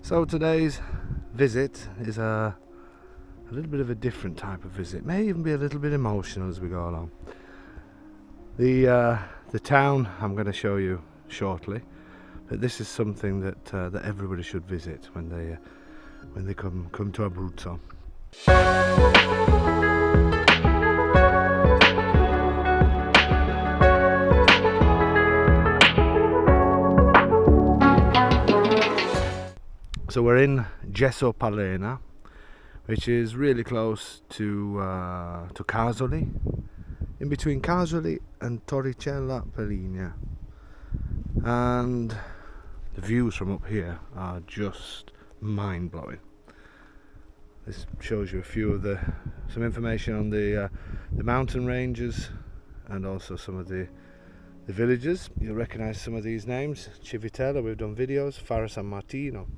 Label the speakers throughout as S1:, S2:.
S1: So today's visit is a little bit of a different type of visit. May even be a little bit emotional as we go along. The town I'm going to show you shortly, but this is something that that everybody should visit when they come to Abruzzo. So we're in Palena, which is really close to Casoli, in between Casoli and Torricella Peligna, and the views from up here are just mind-blowing. This shows you a few of some information on the mountain ranges and also some of the villages. You'll recognise some of these names: Civitella, we've done videos, Fara San Martino,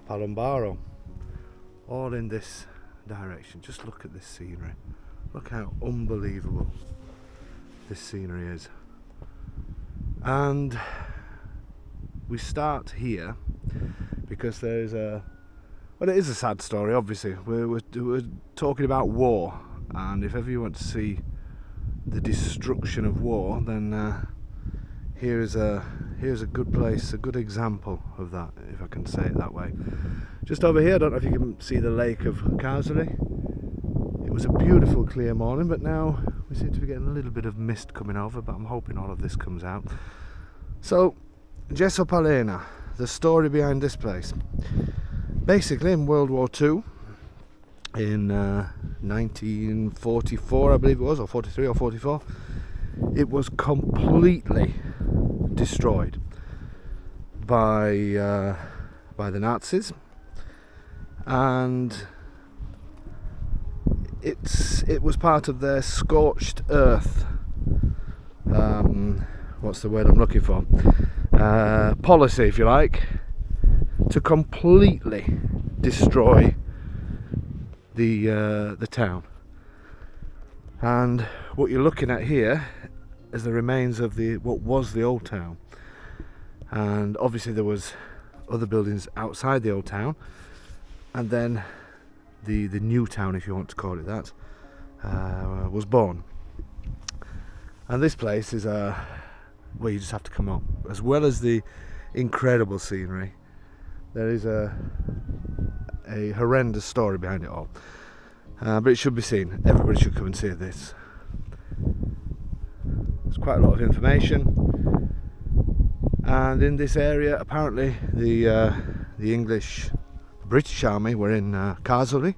S1: Palombaro, all in this direction. Just look at this scenery. Look how unbelievable this scenery is. And we start here because there's it is a sad story, obviously. We're talking about war, and if ever you want to see the destruction of war, then here's a good place, a good example of that, if I can say it that way. Just over here, I don't know if you can see the lake of Casoli. It was a beautiful clear morning, but now we seem to be getting a little bit of mist coming over, but I'm hoping all of this comes out. So, Palena, the story behind this place. Basically, in World War II, in 1944, I believe it was, or 43 or 44, it was completely destroyed by the Nazis, and it was part of their scorched earth, what's the word I'm looking for, policy, if you like, to completely destroy the town. And what you're looking at here is the remains of what was the old town, and obviously there was other buildings outside the old town, and then the new town, if you want to call it that, was born. And this place is where you just have to come up. As well as the incredible scenery, there is a horrendous story behind it all, but it should be seen. Everybody should come and see this. There's quite a lot of information, and in this area apparently the British Army were in Casoli,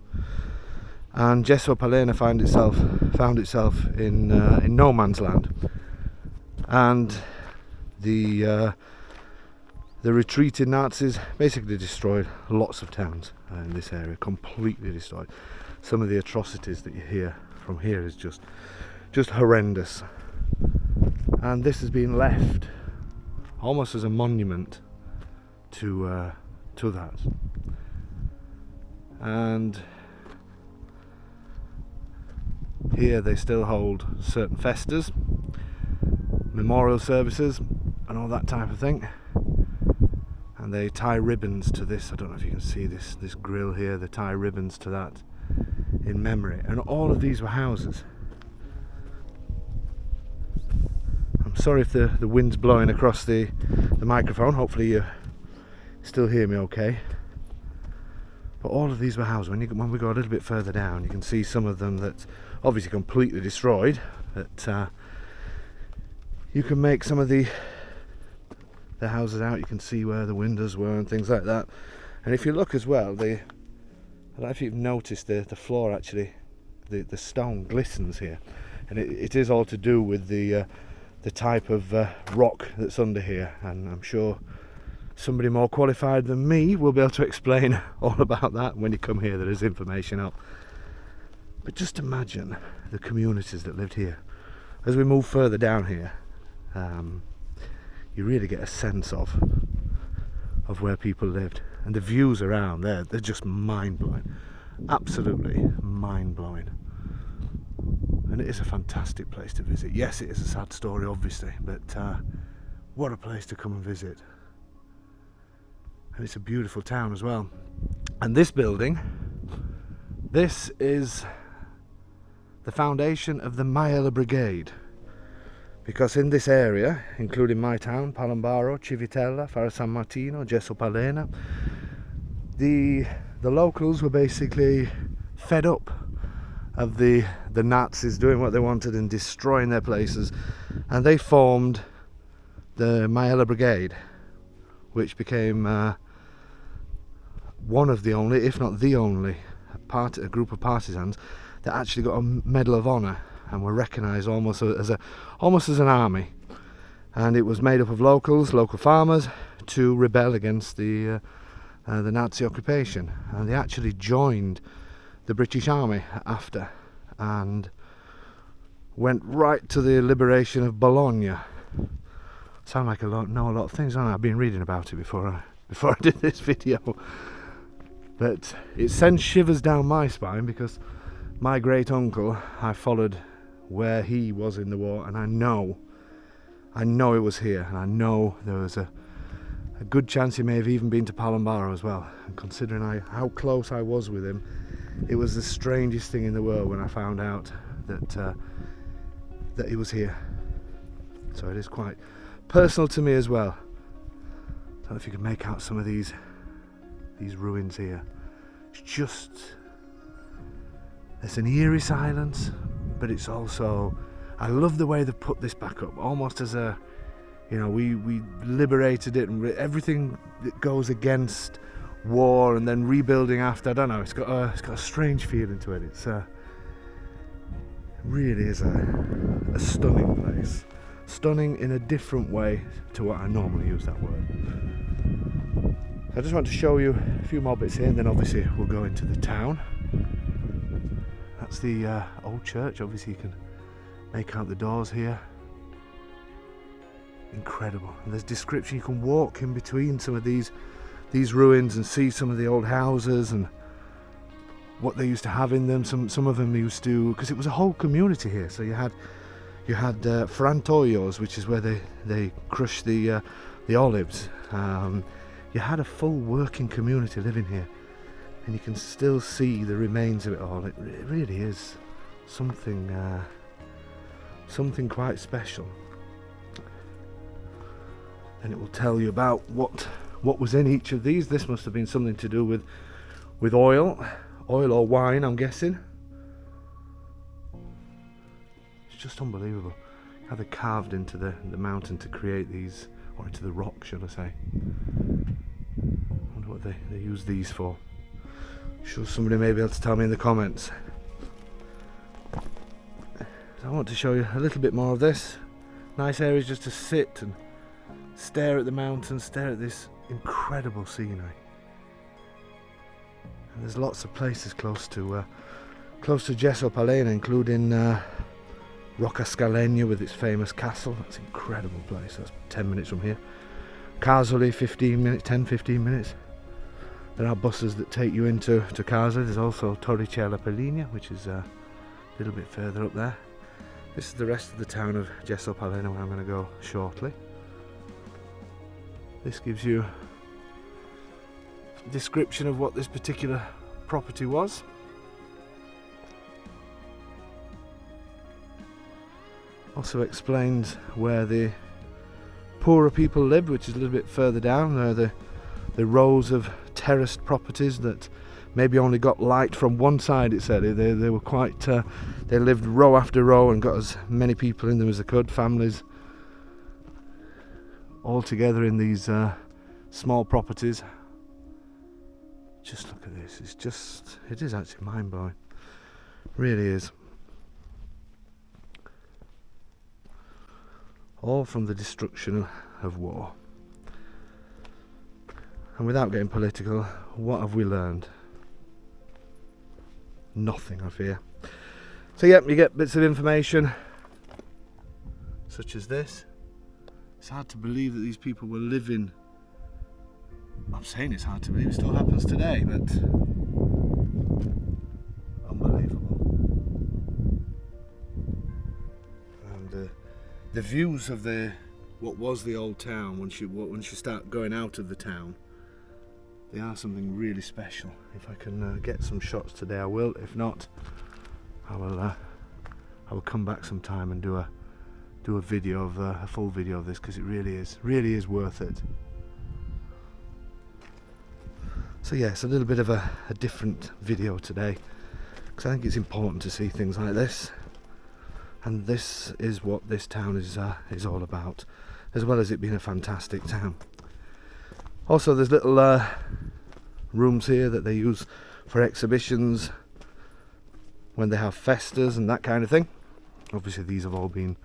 S1: and Palena found itself in no man's land, and the retreating Nazis basically destroyed lots of towns in this area, completely destroyed. Some of the atrocities that you hear from here is just horrendous, and this has been left almost as a monument to that. And here they still hold certain festas, memorial services and all that type of thing, and they tie ribbons to this. I don't know if you can see this grill here. They tie ribbons to that in memory, and all of these were houses. I'm sorry if the wind's blowing across the microphone. Hopefully you still hear me okay. But all of these were houses. When we go a little bit further down, you can see some of them that obviously completely destroyed, but you can make some of the houses out. You can see where the windows were and things like that. And if you look as well, I don't know if you've noticed the floor, actually, the stone glistens here, and it is all to do with the type of rock that's under here, and I'm sure somebody more qualified than me will be able to explain all about that. When you come here, there is information up. But just imagine the communities that lived here. As we move further down here, you really get a sense of where people lived, and the views around there, they're just mind-blowing, absolutely mind-blowing. And it is a fantastic place to visit. Yes, it is a sad story, obviously, but what a place to come and visit. and it's a beautiful town as well. And this building, this is the foundation of the Maiella Brigade, because in this area, including my town, Palombaro, Civitella, Fara San Martino, Gesso Palena, the locals were basically fed up of the Nazis doing what they wanted and destroying their places, and they formed the Maiella Brigade, which became one of the only, if not the only, a group of partisans that actually got a Medal of Honor and were recognised almost as an army. And it was made up of locals, local farmers, to rebel against the Nazi occupation. And they actually joined the British Army after, and went right to the liberation of Bologna. Sound like know a lot of things, don't I? I've been reading about it before I did this video. But it sends shivers down my spine, because my great uncle, I followed where he was in the war, and I know it was here, and I know there was a good chance he may have even been to Palombaro as well. And considering how close I was with him, it was the strangest thing in the world when I found out that he was here. So it is quite personal to me as well. I don't know if you can make out some of these ruins here. It's just, there's an eerie silence, but it's also, I love the way they've put this back up, almost as a, we liberated it, and everything that goes against war and then rebuilding after, I don't know, it's got a strange feeling to it. It's it really is a stunning place. Stunning in a different way to what I normally use that word. I just want to show you a few more bits here, and then obviously we'll go into the town. That's the old church. Obviously you can make out the doors here. Incredible. And there's description. You can walk in between some of these ruins and see some of the old houses and what they used to have in them. Some of them used to, because it was a whole community here. So you had frantoios, which is where they crush the olives. You had a full working community living here, and you can still see the remains of it all. It really is something quite special. And it will tell you about what was in each of these. This must have been something to do with oil or wine, I'm guessing. It's just unbelievable how they carved into the mountain to create these, or into the rock, should I say. I wonder what they use these for. I'm sure somebody may be able to tell me in the comments. So I want to show you a little bit more of this. Nice areas just to sit and stare at the mountains, stare at this incredible scenery. And there's lots of places close to Gesso Palena, including Rocca Scalegna with its famous castle. That's an incredible place. That's 10 minutes from here. Casoli, 10-15 minutes. There are buses that take you into Casoli. There's also Torricella Pelligna, which is a little bit further up there. This is the rest of the town of Gesso Palena, where I'm going to go shortly. This gives you a description of what this particular property was. Also explains where the poorer people lived, which is a little bit further down. There are the rows of terraced properties that maybe only got light from one side, it said. They were quite, they lived row after row and got as many people in them as they could, families, all together in these small properties. Just look at this. It is actually mind-blowing. Really is. All from the destruction of war. And without getting political, what have we learned? Nothing, I fear. So yeah, you get bits of information such as this. It's hard to believe that these people were living. I'm saying it's hard to believe, it still happens today, but unbelievable. And the views of what was the old town, once you start going out of the town, They are something really special. If I can get some shots today, I will. If not, I will come back sometime and do a video of a full video of this, because it really is worth it. So yeah, it's a little bit of a different video today, because I think it's important to see things like this, and this is what this town is all about, as well as it being a fantastic town. Also, there's little rooms here that they use for exhibitions when they have festas and that kind of thing. Obviously these have all been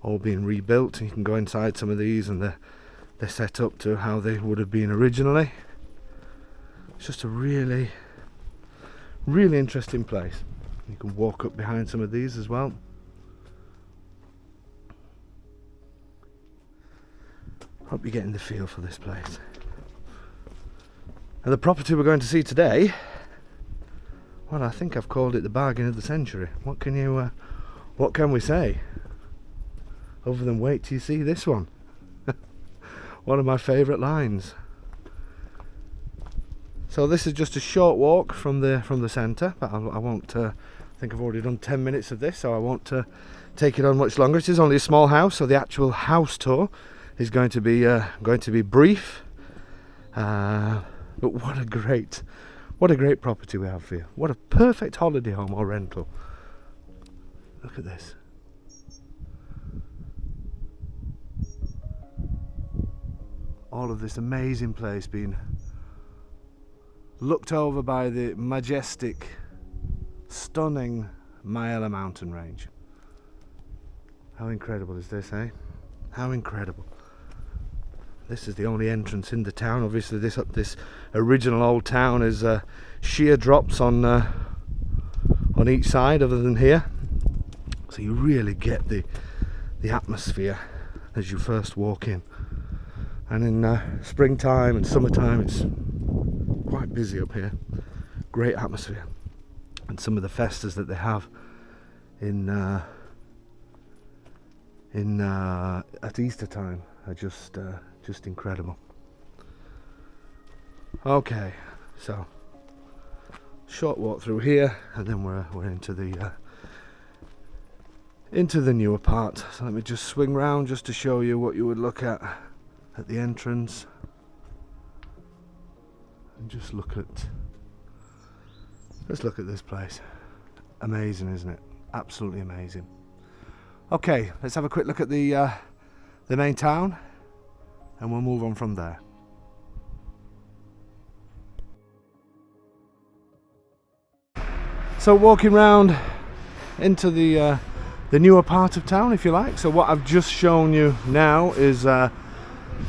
S1: rebuilt, and you can go inside some of these, and they're set up to how they would have been originally. It's just a really interesting place. You can walk up behind some of these as well. Hope you're getting the feel for this place. And the property we're going to see today, well, I think I've called it the bargain of the century. What can we say other than wait till you see this one? One of my favourite lines. So this is just a short walk from the centre, but I won't. I think I've already done 10 minutes of this, so I won't take it on much longer. It is only a small house, so the actual house tour is going to be brief. But what a great property we have here. What a perfect holiday home or rental. Look at this. All of this amazing place being looked over by the majestic, stunning Myella mountain range. How incredible is this, eh? How incredible. This is the only entrance in the town. Obviously this original old town is sheer drops on each side other than here. So you really get the atmosphere as you first walk in. And in springtime and summertime it's quite busy up here. Great atmosphere. And some of the festas that they have at Easter time are just incredible. Okay, so short walk through here, and then we're into the newer part. So let me just swing round just to show you what you would look at the entrance, and just look at this place. Amazing, isn't it? Absolutely amazing. Okay, let's have a quick look at the main town, and we'll move on from there. So walking round into the newer part of town, if you like. So what I've just shown you now is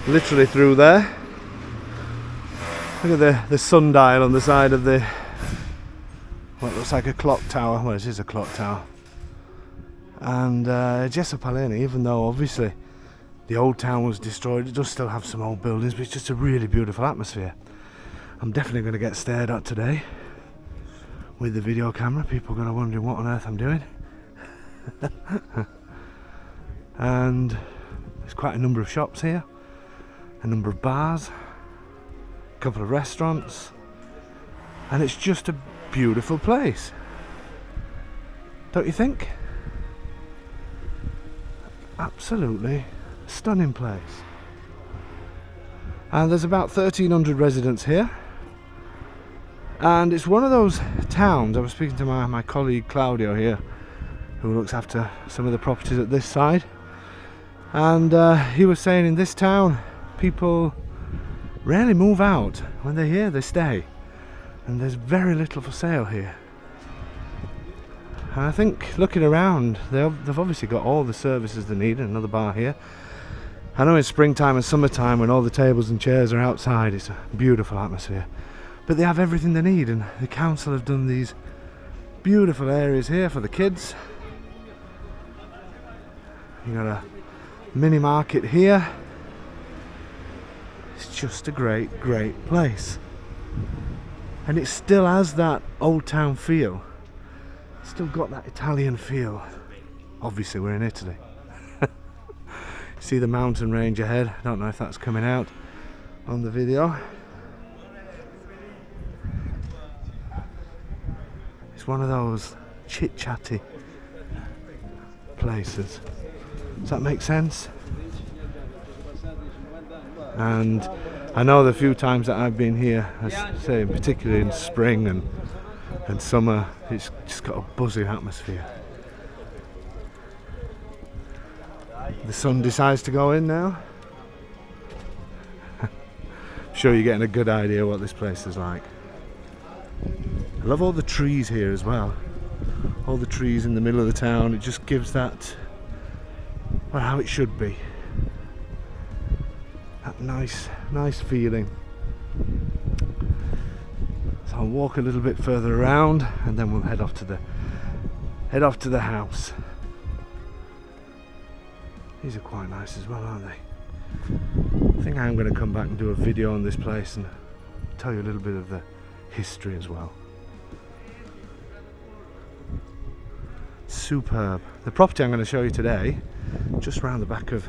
S1: literally through there. Look at the sundial on the side of what looks like a clock tower. Well, it is a clock tower. And Gesso Paleni, even though obviously the old town was destroyed, it does still have some old buildings, but it's just a really beautiful atmosphere. I'm definitely going to get stared at today with the video camera. People are going to wonder what on earth I'm doing. And there's quite a number of shops here, a number of bars, a couple of restaurants, and it's just a beautiful place, don't you think? Absolutely stunning place. And there's about 1,300 residents here, and it's one of those towns. I was speaking to my colleague Claudio here, who looks after some of the properties at this side, and he was saying in this town people rarely move out. When they're here, they stay, and there's very little for sale here. And I think looking around, they've obviously got all the services they need. Another bar here. I know in springtime and summertime, when all the tables and chairs are outside, it's a beautiful atmosphere, but they have everything they need, and the council have done these beautiful areas here for the kids. You got a mini market here. It's just a great place, and it still has that old town feel. Still got that Italian feel. Obviously we're in Italy. See the mountain range ahead. I don't know if that's coming out on the video. It's one of those chit-chatty places. Does that make sense? And I know the few times that I've been here, I say particularly in spring and summer, it's just got a buzzing atmosphere. The sun decides to go in now. I'm sure you're getting a good idea what this place is like. I love all the trees here as well. All the trees in the middle of the town, it just gives that, well, how it should be. That nice feeling. So I'll walk a little bit further around and then we'll head off to the house. These are quite nice as well, aren't they? I think I am going to come back and do a video on this place and tell you a little bit of the history as well. Superb. The property I'm going to show you today, just round the back of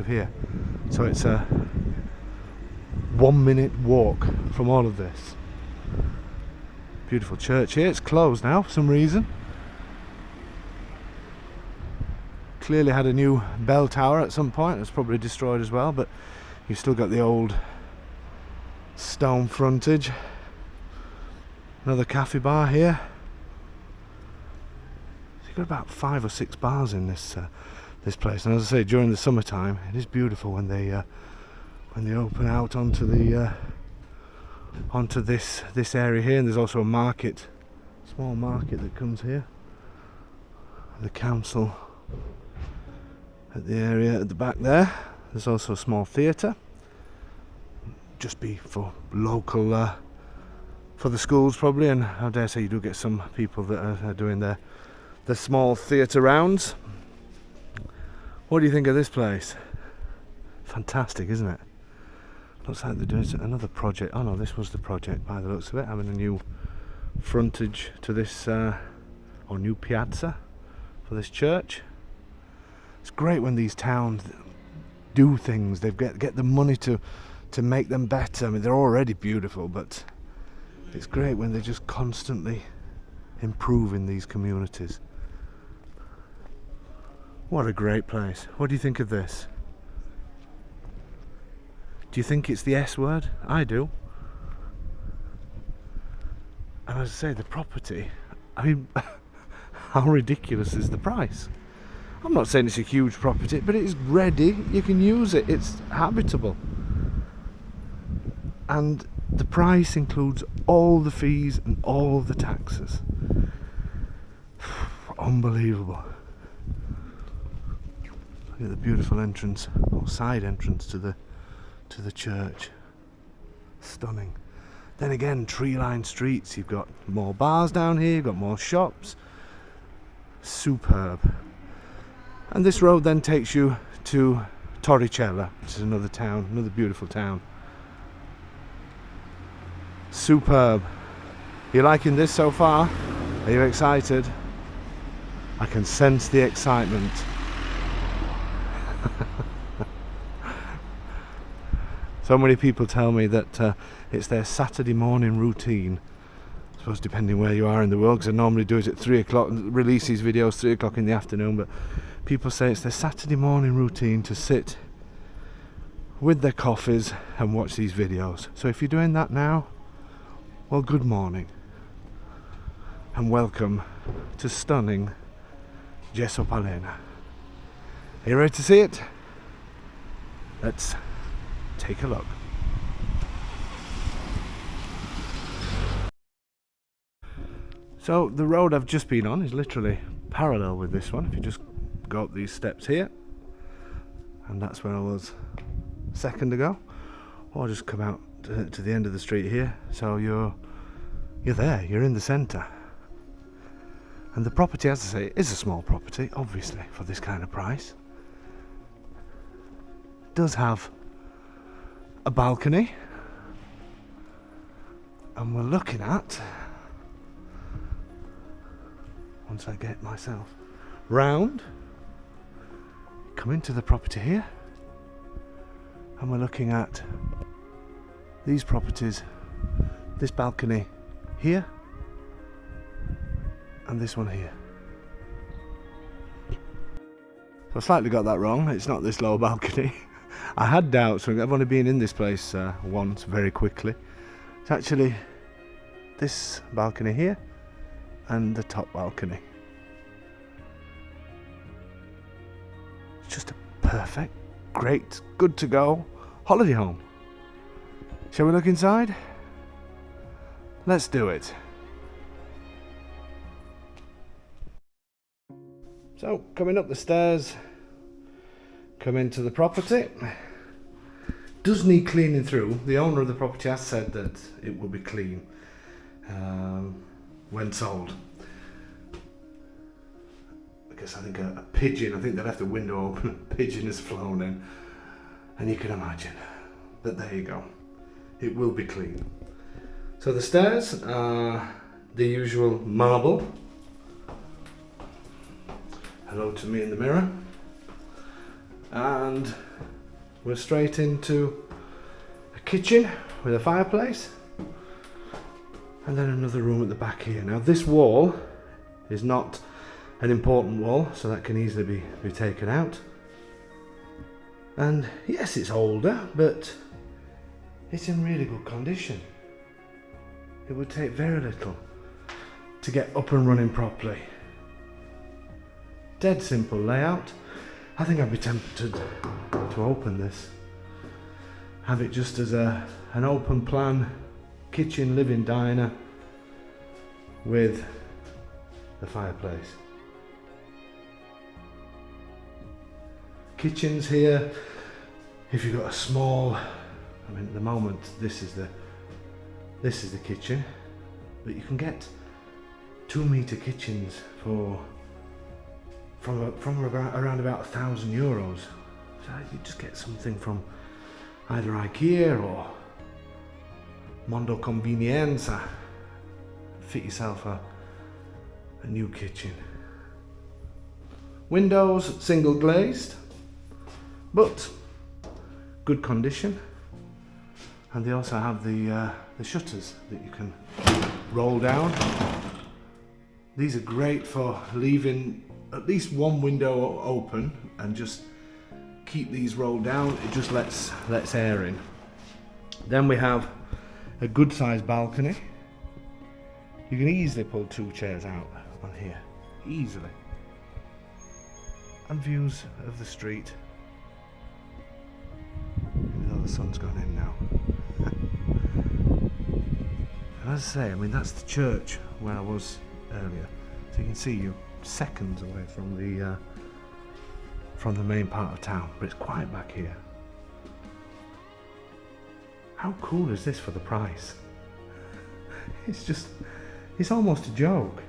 S1: here. So it's a 1 minute walk from all of this. Beautiful church here. It's closed now for some reason. Clearly had a new bell tower at some point. It was probably destroyed as well, but you've still got the old stone frontage. Another cafe bar here. So you've got about 5 or 6 bars in this place, and as I say, during the summertime it is beautiful when they open out onto this area here. And there's also a market, small market that comes here. The council at the area at the back there. There's also a small theatre, just be for local, for the schools probably, and I dare say you do get some people that are doing the small theatre rounds. What do you think of this place? Fantastic, isn't it? Looks like they're doing another project. Oh no, this was the project by the looks of it, having a new frontage to this, or new piazza for this church. It's great when these towns do things. They get the money to make them better. I mean, they're already beautiful, but it's great when they just constantly improve in these communities. What a great place. What do you think of this? Do you think it's the S word? I do. And as I say, the property, I mean, how ridiculous is the price? I'm not saying it's a huge property, but it's ready, you can use it, it's habitable. And the price includes all the fees and all the taxes. Unbelievable. Look at the beautiful entrance, or side entrance to the church. Stunning. Then again, tree-lined streets, you've got more bars down here, you've got more shops. Superb. And this road then takes you to Torricella, which is another town, another beautiful town. Superb. Are you liking this so far? Are you excited? I can sense the excitement. So many people tell me that it's their Saturday morning routine. I suppose depending where you are in the world, because I normally do it at 3 o'clock and release these videos 3 o'clock in the afternoon, but people say it's their Saturday morning routine to sit with their coffees and watch these videos. So if you're doing that now, well, good morning and welcome to stunning Jesopalena. Are you ready to see it? Let's take a look. So the road I've just been on is literally parallel with this one. If you just go up these steps here, and that's where I was a second ago, or just come out to the end of the street here. So you're there, you're in the centre. And the property, as I say, is a small property, obviously, for this kind of price. It does have a balcony, and we're looking at, once I get myself round, come into the property here, and we're looking at these properties, this balcony here, and this one here. So I slightly got that wrong. It's not this low balcony. I had doubts. I've only been in this place once, very quickly. It's actually this balcony here and the top balcony. It's just a perfect, great, good to go holiday home. Shall we look inside? Let's do it. So, coming up the stairs, come into the property. Does need cleaning through. The owner of the property has said that it will be clean when sold. Because I think a pigeon, I think they left the window open, a pigeon has flown in, and you can imagine. But there you go. It will be clean. So the stairs are the usual marble. Hello to me in the mirror. And we're straight into a kitchen with a fireplace. And then another room at the back here. Now this wall is not an important wall, so that can easily be taken out. And yes, it's older, but it's in really good condition. It would take very little to get up and running properly. Dead simple layout. I think I'd be tempted to open this. Have it just as an open plan kitchen, living, diner with the fireplace. Kitchens here, if you've got a small, I mean at the moment this is the kitchen, but you can get 2-meter kitchens from around about €1,000. So you just get something from either IKEA or Mondo Convenienza. Fit yourself a new kitchen. Windows single glazed, but good condition. And they also have the shutters that you can roll down. These are great for leaving at least one window open and just keep these rolled down. It just lets air in. Then we have a good sized balcony. You can easily pull 2 chairs out on here, easily. And views of the street. Even though the sun's gone in now. And as I say, I mean that's the church where I was earlier. So you can see you're seconds away from the main part of town, but it's quiet back here. How cool is this for the price? It's almost a joke.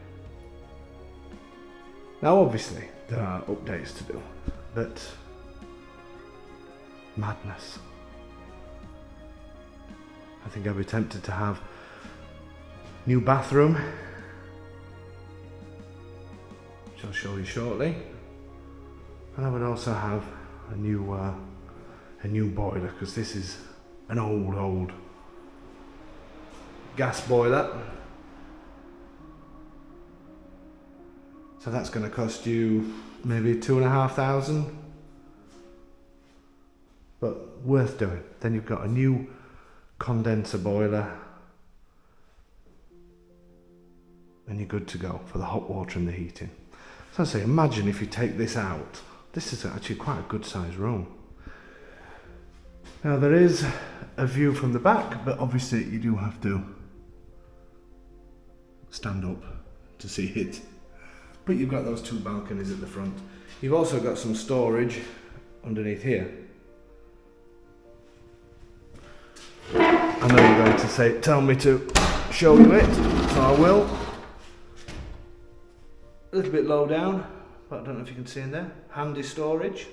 S1: Now obviously there are updates to do, but madness. I think I'd be tempted to have new bathroom, which I'll show you shortly. And I would also have a new boiler, because this is an old gas boiler. So that's going to cost you maybe 2,500, but worth doing. Then you've got a new condenser boiler and you're good to go for the hot water and the heating. So I say, imagine if you take this out. This is actually quite a good sized room. Now there is a view from the back, but obviously you do have to stand up to see it. But you've got those 2 balconies at the front. You've also got some storage underneath here. I know you're going to tell me to show you it, so I will. A little bit low down, but I don't know if you can see in there. Handy storage.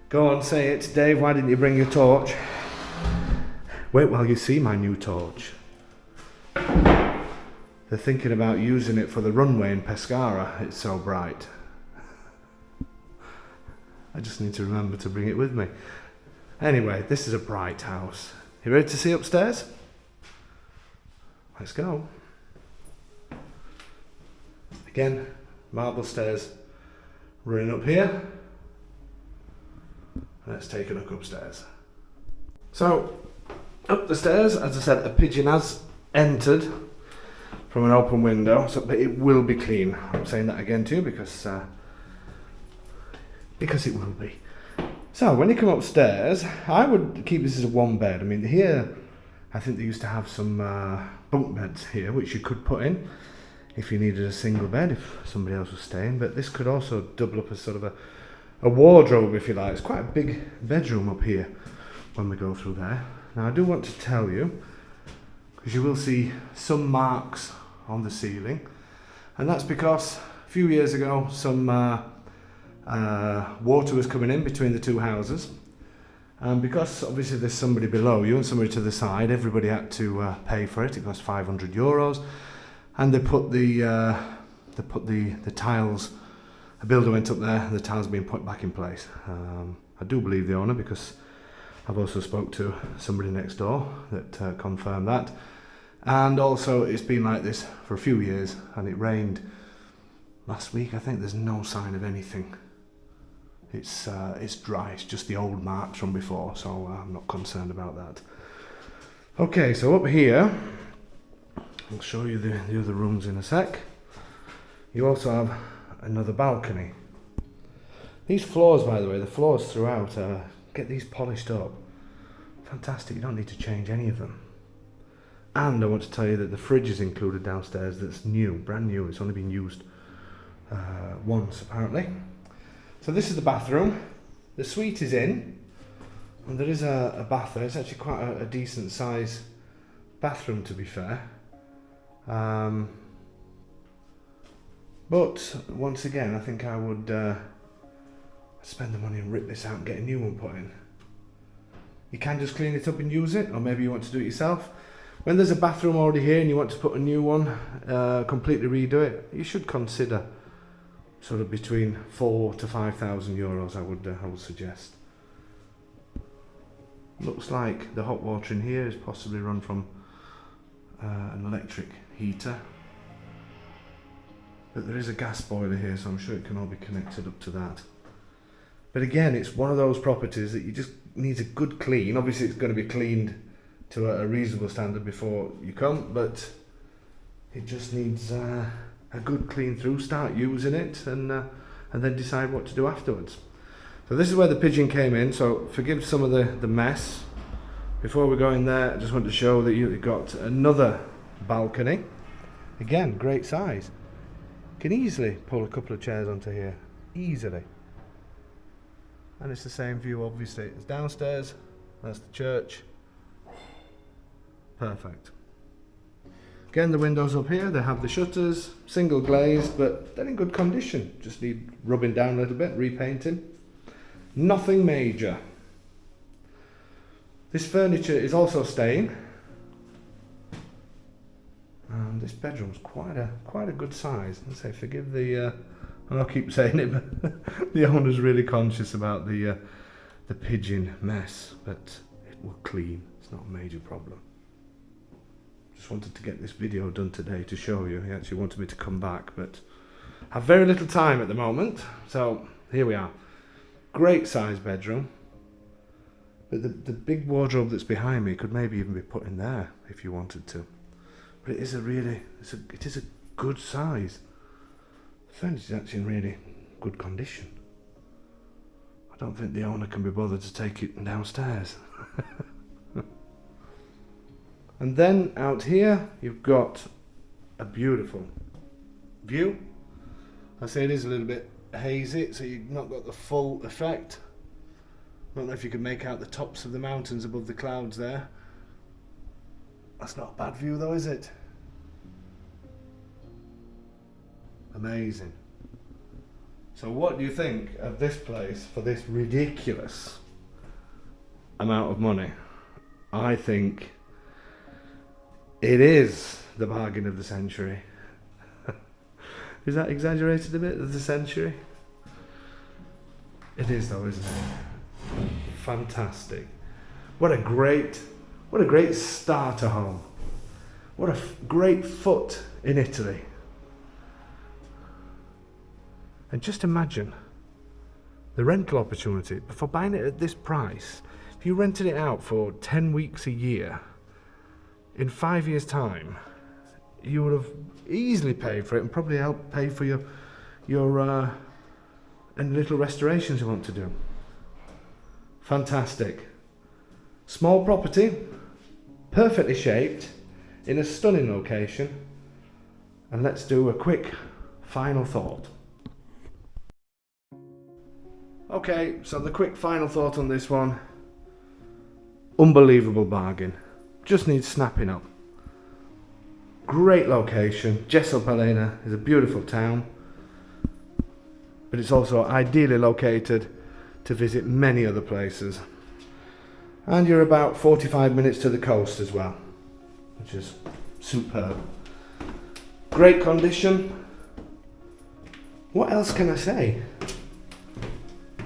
S1: Go on, say it. Dave, why didn't you bring your torch? Wait while you see my new torch. They're thinking about using it for the runway in Pescara. It's so bright. I just need to remember to bring it with me. Anyway, this is a bright house. You ready to see upstairs? Let's go. Again, marble stairs running up here. Let's take a look upstairs. So, up the stairs, as I said, a pigeon has entered from an open window, but it will be clean. I'm saying that again to you because it will be. So, when you come upstairs, I would keep this as a one bed. I mean, here, I think they used to have some bunk beds here, which you could put in if you needed a single bed, if somebody else was staying. But this could also double up as sort of a wardrobe, if you like. It's quite a big bedroom up here when we go through there. Now, I do want to tell you, because you will see some marks on the ceiling, and that's because a few years ago some water was coming in between the two houses, and because obviously there's somebody below you and somebody to the side, everybody had to pay for it. It cost €500, and they put the tiles. A builder went up there, and the tiles being put back in place. I do believe the owner, because I've also spoke to somebody next door that confirmed that. And also, it's been like this for a few years, and it rained last week. I think there's no sign of anything. It's dry. It's just the old marks from before, so I'm not concerned about that. Okay, so up here, I'll show you the other rooms in a sec. You also have another balcony. These floors, by the way, the floors throughout, get these polished up. Fantastic, you don't need to change any of them. And I want to tell you that the fridge is included downstairs that's new, brand new. It's only been used once apparently. So this is the bathroom. The suite is in, and there is a bath there. It's actually quite a decent size bathroom, to be fair. But once again, I think I would spend the money and rip this out and get a new one put in. You can just clean it up and use it, or maybe you want to do it yourself. When there's a bathroom already here and you want to put a new one, completely redo it, you should consider sort of between €4,000 to €5,000. I would suggest. Looks like the hot water in here is possibly run from an electric heater. But there is a gas boiler here, so I'm sure it can all be connected up to that. But again, it's one of those properties that you just need a good clean. Obviously, it's going to be cleaned to a reasonable standard before you come, but it just needs a good clean through. Start using it, and then decide what to do afterwards. So this is where the pigeon came in. So forgive some of the mess. Before we go in there, I just want to show that you've got another balcony. Again, great size. Can easily pull a couple of chairs onto here, easily. And it's the same view, obviously. It's downstairs, that's the church. Perfect. Again, the windows up here, they have the shutters, single glazed, but they're in good condition. Just need rubbing down a little bit, repainting. Nothing major. This furniture is also staying. And this bedroom's quite a good size. Let's say, forgive the, I'll keep saying it, but the owner's really conscious about the pigeon mess, but it will clean. It's not a major problem. Just wanted to get this video done today to show you. He actually wanted me to come back, but I have very little time at the moment, so here we are. Great size bedroom, but the big wardrobe that's behind me could maybe even be put in there if you wanted to. But it is a good size. The furniture is actually in really good condition. I don't think the owner can be bothered to take it downstairs. And then out here you've got a beautiful view. I say it is a little bit hazy, so you've not got the full effect. I don't know if you can make out the tops of the mountains above the clouds there. That's not a bad view though, is it? Amazing. So what do you think of this place for this ridiculous amount of money? I think it is the bargain of the century. Is that exaggerated a bit, of the century? It is though, isn't it? Fantastic. What a great starter home. What a great foot in Italy. And just imagine the rental opportunity. For buying it at this price, if you rented it out for 10 weeks a year, in 5 years' time, you would have easily paid for it and probably helped pay for your any little restorations you want to do. Fantastic. Small property, perfectly shaped, in a stunning location. And let's do a quick final thought. Okay, so the quick final thought on this one. Unbelievable bargain. Just needs snapping up. Great location. Gesso Palena is a beautiful town, but it's also ideally located to visit many other places. And you're about 45 minutes to the coast as well, which is superb. Great condition. What else can I say?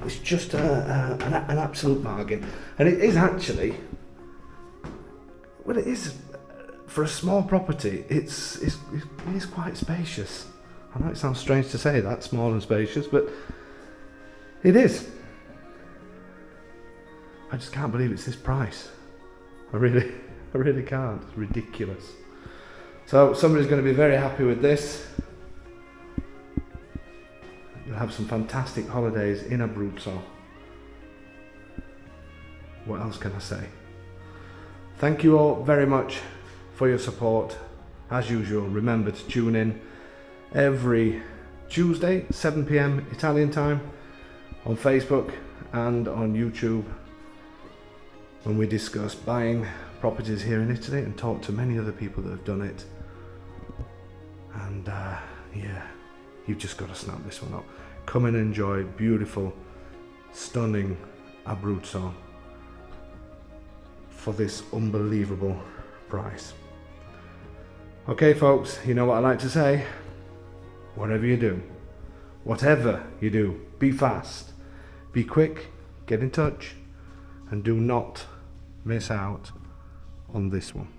S1: It's just an absolute bargain. And it is actually, well, it is, for a small property, it is quite spacious. I know it sounds strange to say that, small and spacious, but it is. I just can't believe it's this price. I really can't. It's ridiculous. So somebody's going to be very happy with this. You'll have some fantastic holidays in Abruzzo. What else can I say? Thank you all very much for your support. As usual, remember to tune in every Tuesday, 7 PM Italian time, on Facebook and on YouTube, when we discuss buying properties here in Italy and talk to many other people that have done it. And yeah, you've just got to snap this one up. Come and enjoy beautiful, stunning Abruzzo for this unbelievable price. Okay folks, you know what I like to say. Whatever you do, be fast, be quick, get in touch, and do not miss out on this one.